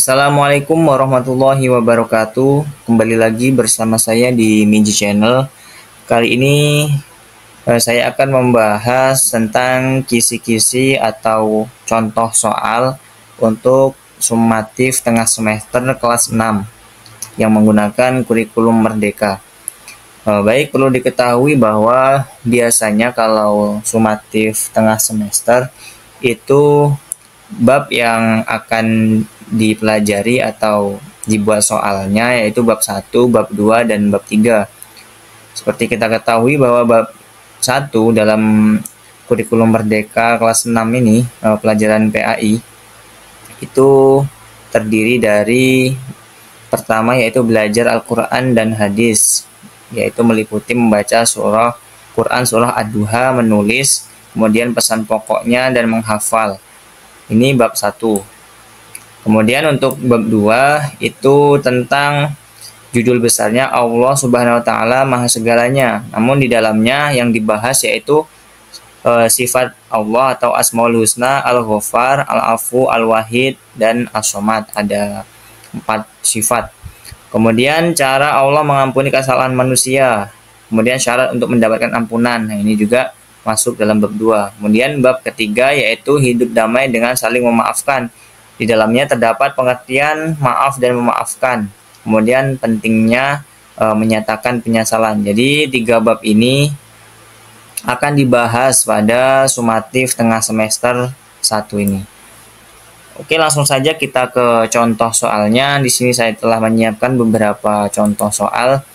Assalamualaikum warahmatullahi wabarakatuh. Kembali lagi bersama saya di Minji Channel. Kali ini saya akan membahas tentang kisi-kisi atau contoh soal untuk sumatif tengah semester kelas 6 yang menggunakan kurikulum Merdeka. Baik, perlu diketahui bahwa biasanya kalau sumatif tengah semester itu bab yang akan dipelajari atau dibuat soalnya yaitu bab 1, bab 2, dan bab 3. Seperti kita ketahui bahwa bab 1 dalam kurikulum Merdeka kelas 6 ini, pelajaran PAI, itu terdiri dari pertama yaitu belajar Al-Quran dan hadis, yaitu meliputi membaca surah Quran, surah Ad-Duha, menulis, kemudian pesan pokoknya dan menghafal. Ini bab 1. Kemudian untuk bab 2 itu tentang judul besarnya Allah Subhanahu wa taala Maha Segalanya. Namun di dalamnya yang dibahas yaitu sifat Allah atau Asmaul Husna, Al-Ghaffar, Al-Afu, Al-Wahid, dan As-Somad. Ada 4 sifat. Kemudian cara Allah mengampuni kesalahan manusia. Kemudian syarat untuk mendapatkan ampunan. Nah, ini juga masuk dalam bab 2. Kemudian bab ketiga yaitu hidup damai dengan saling memaafkan. Di dalamnya terdapat pengertian maaf dan memaafkan. Kemudian pentingnya menyatakan penyesalan. Jadi 3 bab ini akan dibahas pada sumatif tengah semester 1 ini. Oke, langsung saja kita ke contoh soalnya. Di sini saya telah menyiapkan beberapa contoh soal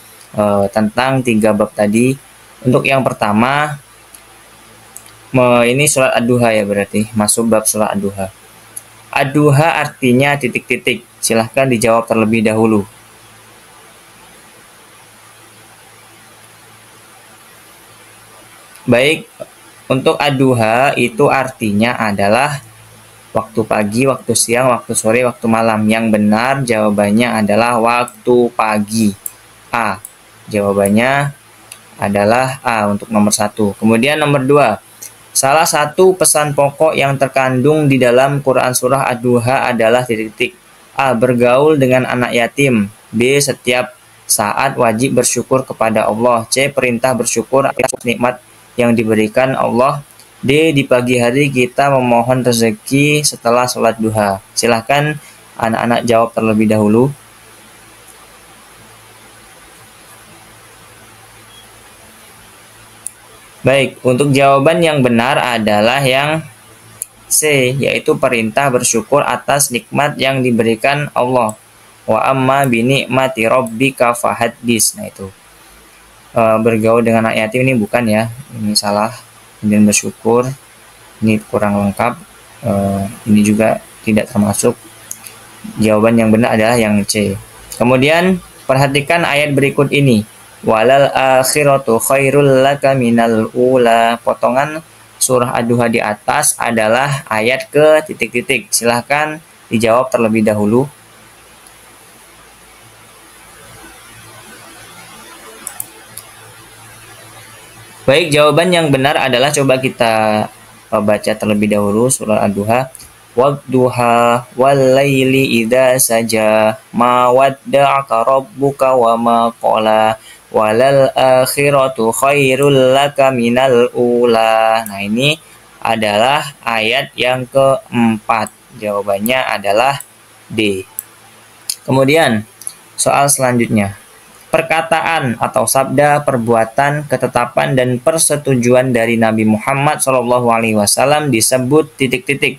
tentang 3 bab tadi. Untuk yang pertama, ini surat Ad-Duha ya, berarti masuk bab surat Ad-Duha. Ad-Duha artinya titik-titik. Silahkan dijawab terlebih dahulu. Baik, untuk Ad-Duha itu artinya adalah waktu pagi, waktu siang, waktu sore, waktu malam. Yang benar jawabannya adalah waktu pagi. A. Jawabannya adalah A untuk nomor 1. Kemudian nomor 2. Salah satu pesan pokok yang terkandung di dalam Quran surah Ad-Duha adalah titik-titik. A. Bergaul dengan anak yatim. B. Setiap saat wajib bersyukur kepada Allah. C. Perintah bersyukur atas nikmat yang diberikan Allah. D. Di pagi hari kita memohon rezeki setelah sholat duha. Silahkan anak-anak jawab terlebih dahulu. Baik, untuk jawaban yang benar adalah yang C, yaitu perintah bersyukur atas nikmat yang diberikan Allah. Wa amma bi ni'mati rabbika fahaddis. Nah itu. Bergaul dengan anak yatim ini bukan ya, ini salah. Kemudian bersyukur, ini kurang lengkap. Ini juga tidak termasuk. Jawaban yang benar adalah yang C. Kemudian perhatikan ayat berikut ini. Walal akhiratu khairul laka minal ula. Potongan surah Ad-Duha di atas adalah ayat ke titik-titik. Silahkan dijawab terlebih dahulu. Baik, jawaban yang benar adalah coba kita baca terlebih dahulu surah Ad-Duha. Wadduha wal-laili idza saja ma wadda'aka rabbuka wa ma qala walal akhiratu khairul laka minal ula. Nah, ini adalah ayat yang keempat. Jawabannya adalah D. Kemudian soal selanjutnya. Perkataan atau sabda, perbuatan, ketetapan, dan persetujuan dari Nabi Muhammad SAW disebut titik-titik.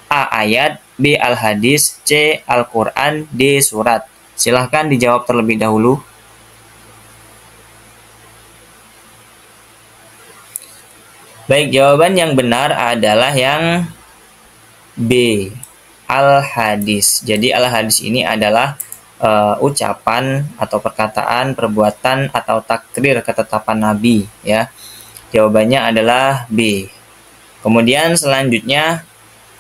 A. Ayat, B. Al-Hadis, C. Al-Quran, D. Surat. Silahkan dijawab terlebih dahulu. Baik, jawaban yang benar adalah yang B. Al-Hadis. Jadi Al-Hadis ini adalah ucapan atau perkataan, perbuatan, atau takrir ketetapan Nabi ya. Jawabannya adalah B. Kemudian selanjutnya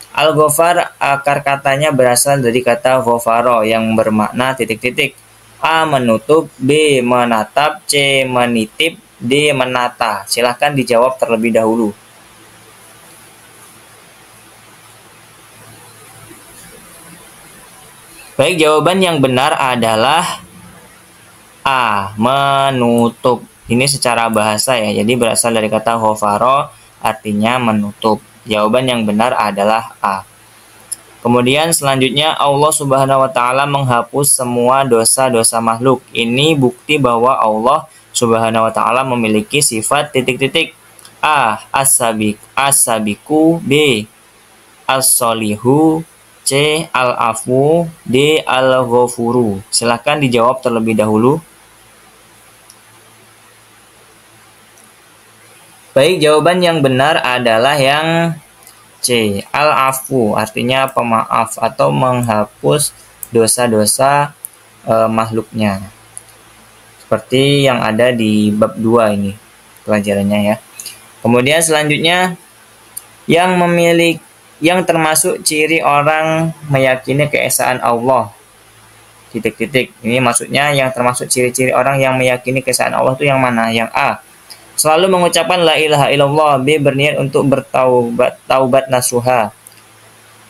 Al-Ghaffar, akar katanya berasal dari kata ghafaro yang bermakna titik-titik. A. Menutup, B. Menatap, C. Menitip, D. Menata. Silahkan dijawab terlebih dahulu. Baik, jawaban yang benar adalah A. Menutup. Ini secara bahasa ya, jadi berasal dari kata ghafara, artinya menutup. Jawaban yang benar adalah A. Kemudian selanjutnya Allah Subhanahu wa taala menghapus semua dosa-dosa makhluk. Ini bukti bahwa Allah Subhanahu wa taala memiliki sifat titik-titik. A. As-sabiku, B. As-solihu, C. Al-afu, D. Al-ghafuru. Silahkan dijawab terlebih dahulu. Baik, jawaban yang benar adalah yang C. Al-afu, artinya pemaaf atau menghapus dosa-dosa makhluknya. Seperti yang ada di bab 2 ini pelajarannya ya. Kemudian selanjutnya yang termasuk ciri orang meyakini keesaan Allah. Titik-titik. Ini maksudnya yang termasuk ciri-ciri orang yang meyakini keesaan Allah itu yang mana? Yang A. Selalu mengucapkan la ilaha illallah. B. Berniat untuk taubat nasuha.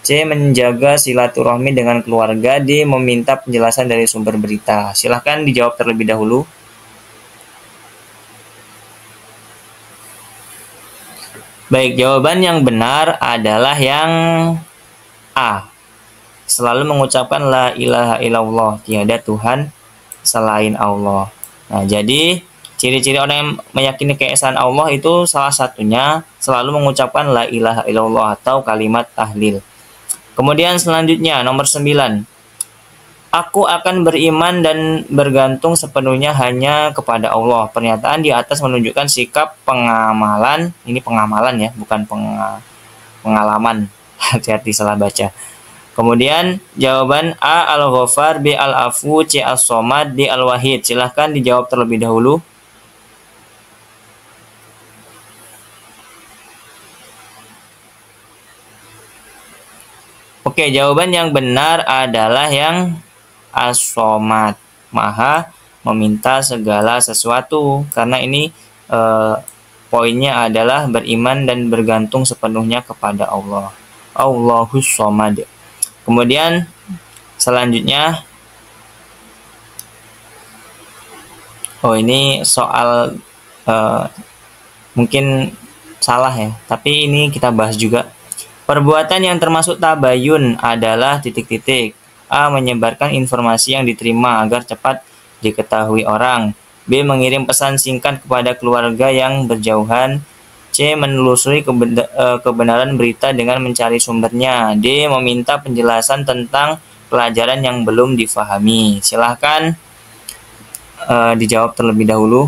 C. Menjaga silaturahmi dengan keluarga. D. Meminta penjelasan dari sumber berita. Silahkan dijawab terlebih dahulu. Baik, jawaban yang benar adalah yang A. Selalu mengucapkan la ilaha illallah. Tiada Tuhan selain Allah. Nah, jadi ciri-ciri orang yang meyakini keesaan Allah itu salah satunya selalu mengucapkan la ilaha illallah atau kalimat tahlil. Kemudian selanjutnya nomor 9. Aku akan beriman dan bergantung sepenuhnya hanya kepada Allah. Pernyataan di atas menunjukkan sikap pengamalan. Ini pengamalan ya, bukan pengalaman. Hati-hati salah baca. Kemudian jawaban A. Al-Ghafar, B. Al-Afu, C. As-Somad, D. Al-Wahid. Silahkan dijawab terlebih dahulu. Oke, jawaban yang benar adalah yang As-Somad, Maha meminta segala sesuatu. Karena ini poinnya adalah beriman dan bergantung sepenuhnya kepada Allah. Allahus Somad. Kemudian selanjutnya, ini soal mungkin salah ya, tapi ini kita bahas juga. Perbuatan yang termasuk tabayun adalah titik-titik. A. Menyebarkan informasi yang diterima agar cepat diketahui orang. B. Mengirim pesan singkat kepada keluarga yang berjauhan. C. Menelusuri kebenaran berita dengan mencari sumbernya. D. Meminta penjelasan tentang pelajaran yang belum difahami. Silahkan dijawab terlebih dahulu.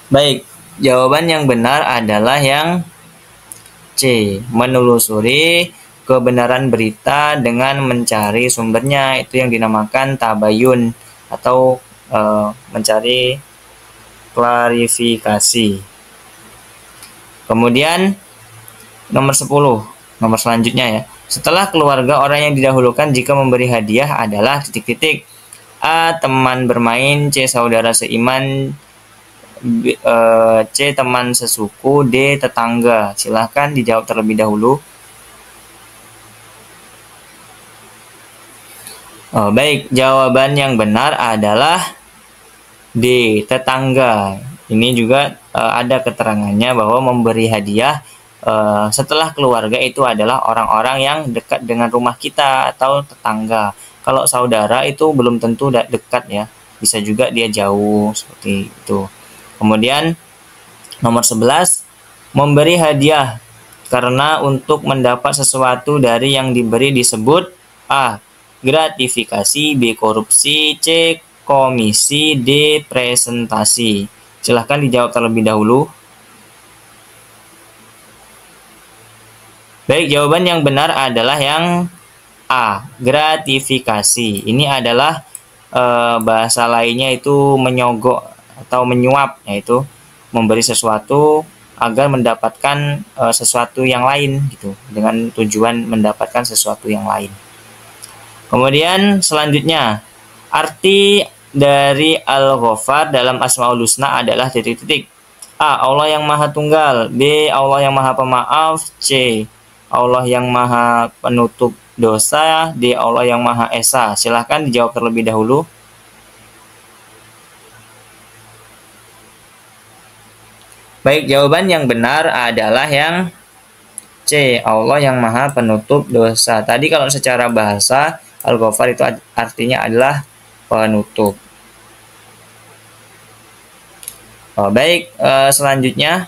Baik, jawaban yang benar adalah yang C. Menelusuri kebenaran berita dengan mencari sumbernya. Itu yang dinamakan tabayun atau mencari klarifikasi. Kemudian nomor 10, nomor selanjutnya ya. Setelah keluarga, orang yang didahulukan jika memberi hadiah adalah titik-titik. A. Teman bermain, C. Saudara seiman, C. Teman sesuku, D. Tetangga. Silahkan dijawab terlebih dahulu. Baik, jawaban yang benar adalah D. Tetangga. Ini juga ada keterangannya bahwa memberi hadiah setelah keluarga itu adalah orang-orang yang dekat dengan rumah kita atau tetangga. Kalau saudara itu belum tentu dekat ya, bisa juga dia jauh seperti itu. Kemudian nomor 11, memberi hadiah karena untuk mendapat sesuatu dari yang diberi disebut A. gratifikasi, B. korupsi, C. komisi, D. presentasi. Silahkan dijawab terlebih dahulu. Baik, jawaban yang benar adalah yang A. gratifikasi. Ini adalah bahasa lainnya itu menyogok atau menyuap, yaitu memberi sesuatu agar mendapatkan sesuatu yang lain gitu, dengan tujuan mendapatkan sesuatu yang lain. Kemudian selanjutnya, arti dari Al-Ghafar dalam Asmaul Husna adalah titik-titik. A. Allah yang Maha Tunggal. B. Allah yang Maha Pemaaf. C. Allah yang Maha Penutup Dosa. D. Allah yang Maha Esa. Silahkan dijawab terlebih dahulu. Baik, jawaban yang benar adalah yang C. Allah yang Maha Penutup Dosa. Tadi kalau secara bahasa Al-Ghafar itu artinya adalah penutup. Baik, selanjutnya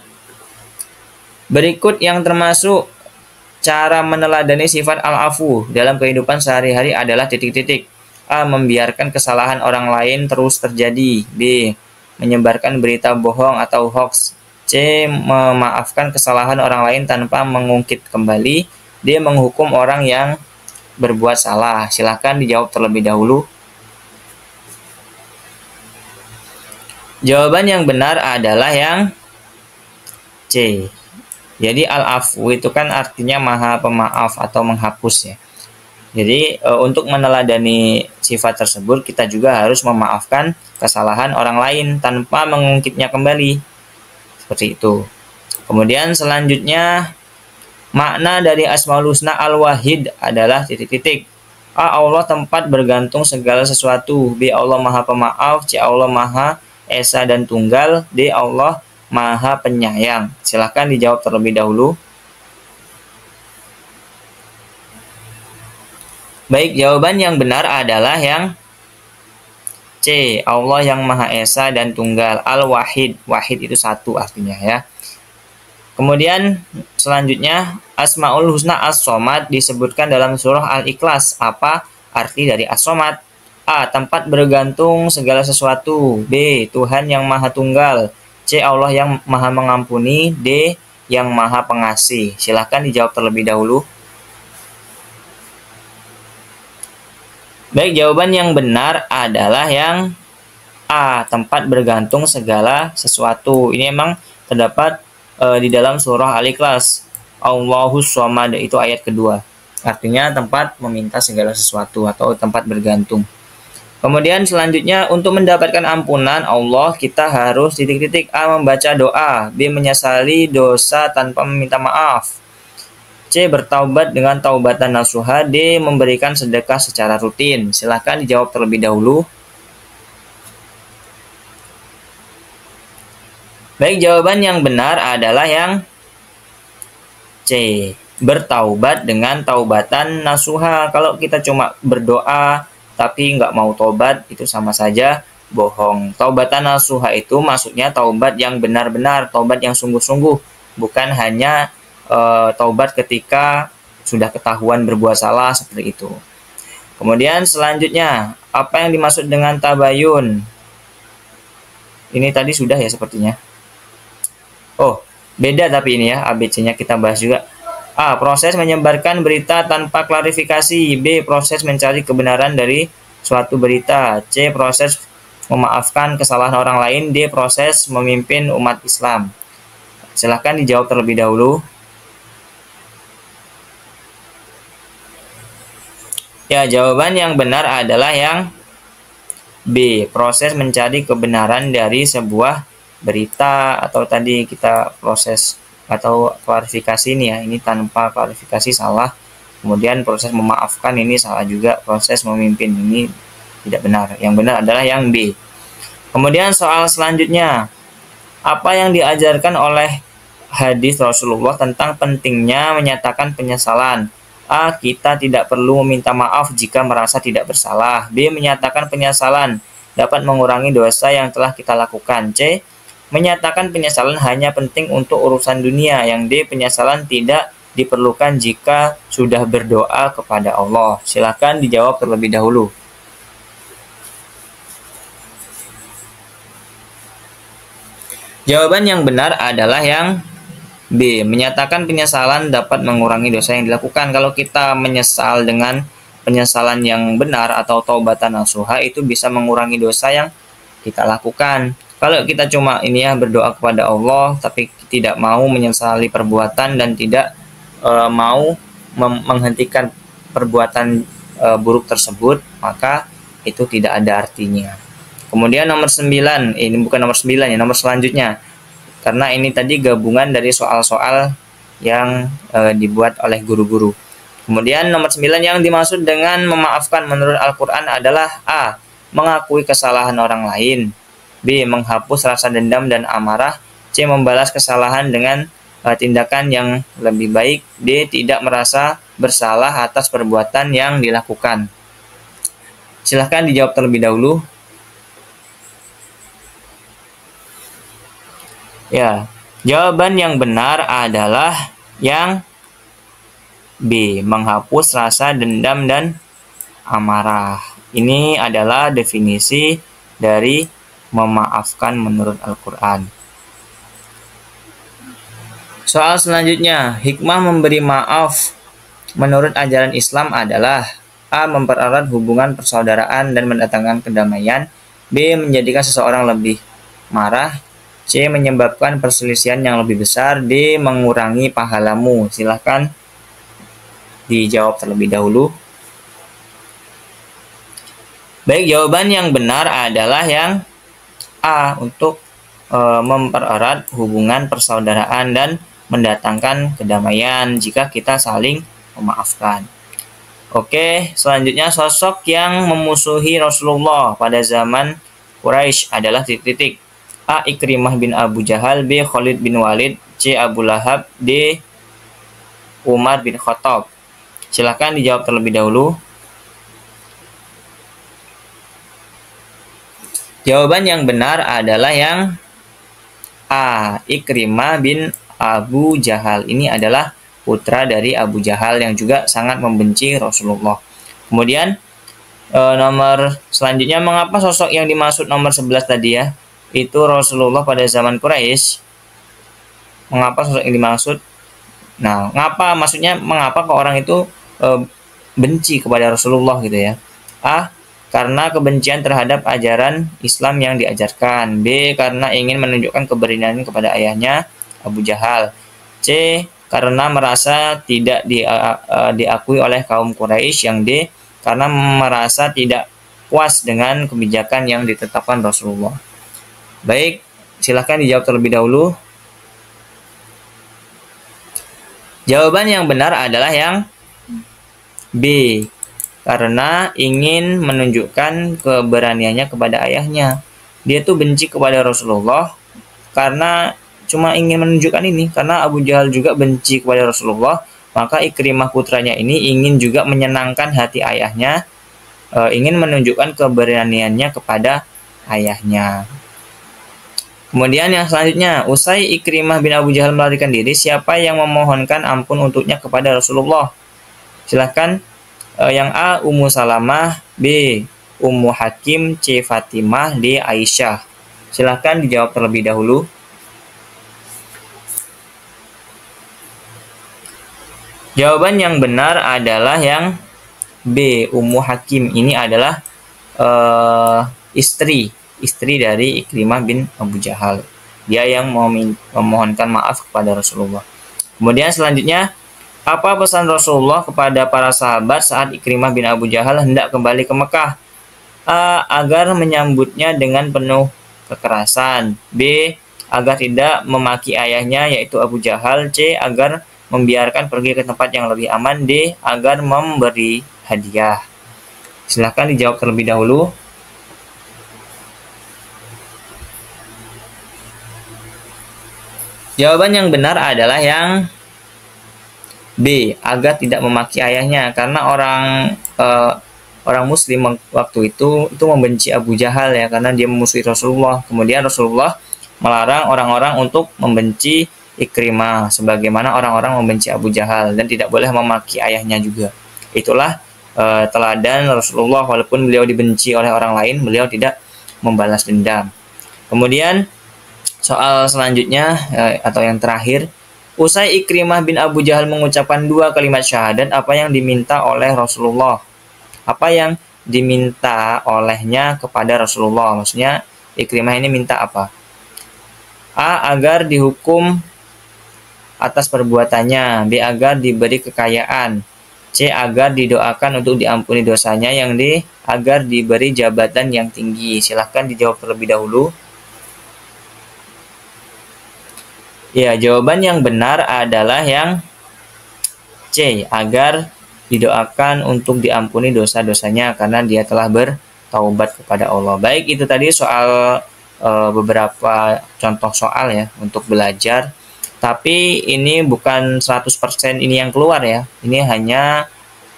berikut yang termasuk cara meneladani sifat al-afu dalam kehidupan sehari-hari adalah titik-titik. A. Membiarkan kesalahan orang lain terus terjadi. B. Menyebarkan berita bohong atau hoax. C. Memaafkan kesalahan orang lain tanpa mengungkit kembali. D. Menghukum orang yang berbuat salah. Silahkan dijawab terlebih dahulu. Jawaban yang benar adalah yang C. Jadi al-afu itu kan artinya Maha Pemaaf atau menghapus ya. Jadi untuk meneladani sifat tersebut kita juga harus memaafkan kesalahan orang lain tanpa mengungkitnya kembali. Seperti itu. Kemudian selanjutnya makna dari Asmaul Husna Al-Wahid adalah titik-titik. A. Allah tempat bergantung segala sesuatu. B. Allah Maha Pemaaf. C. Allah Maha Esa dan Tunggal. D. Allah Maha Penyayang. Silahkan dijawab terlebih dahulu. Baik, jawaban yang benar adalah yang C. Allah yang Maha Esa dan Tunggal. Al-Wahid. Wahid itu satu artinya ya. Kemudian selanjutnya Asmaul Husna As-Somad disebutkan dalam surah Al-Ikhlas. Apa arti dari As-Somad? A. Tempat bergantung segala sesuatu. B. Tuhan yang Maha Tunggal. C. Allah yang Maha Mengampuni. D. Yang Maha Pengasih. Silahkan dijawab terlebih dahulu. Baik, jawaban yang benar adalah yang A. Tempat bergantung segala sesuatu. Ini memang terdapat di dalam surah Al-Ikhlas. Allahus Somad itu ayat kedua. Artinya tempat meminta segala sesuatu atau tempat bergantung. Kemudian selanjutnya untuk mendapatkan ampunan Allah kita harus titik-titik. A. Membaca doa. B. Menyesali dosa tanpa meminta maaf. C. Bertaubat dengan taubatan nasuha. D. Memberikan sedekah secara rutin. Silahkan dijawab terlebih dahulu. Baik, jawaban yang benar adalah yang C. Bertaubat dengan taubatan nasuha. Kalau kita cuma berdoa tapi nggak mau taubat, itu sama saja bohong. Taubatan nasuha itu maksudnya taubat yang benar-benar, taubat yang sungguh-sungguh, bukan hanya taubat ketika sudah ketahuan berbuat salah seperti itu. Kemudian selanjutnya, apa yang dimaksud dengan tabayun? Ini tadi sudah ya sepertinya. Oh, beda tapi ini ya, ABC-nya kita bahas juga. A. Proses menyebarkan berita tanpa klarifikasi. B. Proses mencari kebenaran dari suatu berita. C. Proses memaafkan kesalahan orang lain. D. Proses memimpin umat Islam. Silahkan dijawab terlebih dahulu. Ya, jawaban yang benar adalah yang B. Proses mencari kebenaran dari sebuah berita, atau tadi kita proses atau klarifikasi ini ya, ini tanpa klarifikasi salah. Kemudian proses memaafkan ini salah juga, proses memimpin ini tidak benar. Yang benar adalah yang B. Kemudian soal selanjutnya, apa yang diajarkan oleh hadis Rasulullah tentang pentingnya menyatakan penyesalan? A. Kita tidak perlu meminta maaf jika merasa tidak bersalah. B. Menyatakan penyesalan dapat mengurangi dosa yang telah kita lakukan. C. Menyatakan penyesalan hanya penting untuk urusan dunia. Yang D. Penyesalan tidak diperlukan jika sudah berdoa kepada Allah. Silakan dijawab terlebih dahulu. Jawaban yang benar adalah yang B. Menyatakan penyesalan dapat mengurangi dosa yang dilakukan. Kalau kita menyesal dengan penyesalan yang benar atau taubatan nasuha, itu bisa mengurangi dosa yang kita lakukan. Kalau kita cuma ini ya berdoa kepada Allah tapi tidak mau menyesali perbuatan dan tidak mau menghentikan perbuatan buruk tersebut, maka itu tidak ada artinya. Kemudian nomor 9, ini bukan nomor 9 ya, nomor selanjutnya. karena ini tadi gabungan dari soal-soal yang dibuat oleh guru-guru. Kemudian nomor 9 yang dimaksud dengan memaafkan menurut Al-Quran adalah A. Mengakui kesalahan orang lain, B. Menghapus rasa dendam dan amarah, C. Membalas kesalahan dengan tindakan yang lebih baik, D. Tidak merasa bersalah atas perbuatan yang dilakukan. Silahkan dijawab terlebih dahulu. Ya, jawaban yang benar adalah yang B. Menghapus rasa dendam dan amarah. Ini adalah definisi dari memaafkan menurut Al-Quran. Soal selanjutnya, hikmah memberi maaf menurut ajaran Islam adalah A. Mempererat hubungan persaudaraan dan mendatangkan kedamaian, B. Menjadikan seseorang lebih marah, C. Menyebabkan perselisihan yang lebih besar, D. Mengurangi pahalamu. Silahkan dijawab terlebih dahulu. Baik, jawaban yang benar adalah yang A, untuk mempererat hubungan persaudaraan dan mendatangkan kedamaian jika kita saling memaafkan. Oke, selanjutnya sosok yang memusuhi Rasulullah pada zaman Quraisy adalah titik-titik. A. Ikrimah bin Abu Jahal, B. Khalid bin Walid, C. Abu Lahab, D. Umar bin Khattab. Silakan dijawab terlebih dahulu. Jawaban yang benar adalah yang A. Ikrimah bin Abu Jahal. Ini adalah putra dari Abu Jahal yang juga sangat membenci Rasulullah. Kemudian nomor selanjutnya, mengapa sosok yang dimaksud nomor 11 tadi ya, itu Rasulullah pada zaman Quraisy. Mengapa sosok yang dimaksud? Nah, mengapa kok orang itu benci kepada Rasulullah gitu ya? A. Karena kebencian terhadap ajaran Islam yang diajarkan. B. Karena ingin menunjukkan keberanian kepada ayahnya Abu Jahal. C. Karena merasa tidak diakui oleh kaum Quraisy. Yang D. Karena merasa tidak puas dengan kebijakan yang ditetapkan Rasulullah. Baik, silahkan dijawab terlebih dahulu. Jawaban yang benar adalah yang B. Karena ingin menunjukkan keberaniannya kepada ayahnya. Dia tuh benci kepada Rasulullah karena cuma ingin menunjukkan ini. Karena Abu Jahal juga benci kepada Rasulullah, maka Ikrimah putranya ini ingin juga menyenangkan hati ayahnya, ingin menunjukkan keberaniannya kepada ayahnya. Kemudian yang selanjutnya, usai Ikrimah bin Abu Jahal melarikan diri, siapa yang memohonkan ampun untuknya kepada Rasulullah? Silahkan. Yang A. Ummu Salamah, B. Ummu Hakim, C. Fatimah, D. Aisyah. Silahkan dijawab terlebih dahulu. Jawaban yang benar adalah yang B. Ummu Hakim. Ini adalah istri dari Ikrimah bin Abu Jahal. Dia yang memohonkan maaf kepada Rasulullah. Kemudian selanjutnya, apa pesan Rasulullah kepada para sahabat saat Ikrimah bin Abu Jahal hendak kembali ke Mekah? A. Agar menyambutnya dengan penuh kekerasan. B. Agar tidak memaki ayahnya yaitu Abu Jahal. C. Agar membiarkan pergi ke tempat yang lebih aman. D. Agar memberi hadiah. Silahkan dijawab terlebih dahulu. Jawaban yang benar adalah yang B. Agar tidak memaki ayahnya, karena orang Muslim waktu itu membenci Abu Jahal ya, karena dia memusuhi Rasulullah. Kemudian Rasulullah melarang orang-orang untuk membenci Ikrimah, sebagaimana orang-orang membenci Abu Jahal, dan tidak boleh memaki ayahnya juga. Itulah teladan Rasulullah, walaupun beliau dibenci oleh orang lain, beliau tidak membalas dendam. Kemudian soal selanjutnya atau yang terakhir, usai Ikrimah bin Abu Jahal mengucapkan 2 kalimat syahadat, apa yang diminta oleh Rasulullah? Apa yang diminta olehnya kepada Rasulullah? Maksudnya Ikrimah ini minta apa? A. Agar dihukum atas perbuatannya. B. Agar diberi kekayaan. C. Agar didoakan untuk diampuni dosanya. Yang D. Agar diberi jabatan yang tinggi. Silahkan dijawab terlebih dahulu. Ya, jawaban yang benar adalah yang C, agar didoakan untuk diampuni dosa-dosanya karena dia telah bertaubat kepada Allah. Baik, itu tadi soal beberapa contoh soal ya untuk belajar. Tapi ini bukan 100% ini yang keluar ya. Ini hanya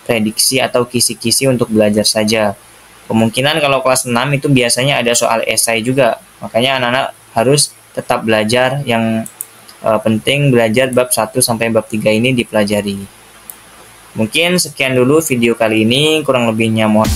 prediksi atau kisi-kisi untuk belajar saja. Kemungkinan kalau kelas 6 itu biasanya ada soal esai juga. Makanya anak-anak harus tetap belajar. Yang penting belajar bab 1 sampai bab 3 ini dipelajari. Mungkin sekian dulu video kali ini, kurang lebihnya mohon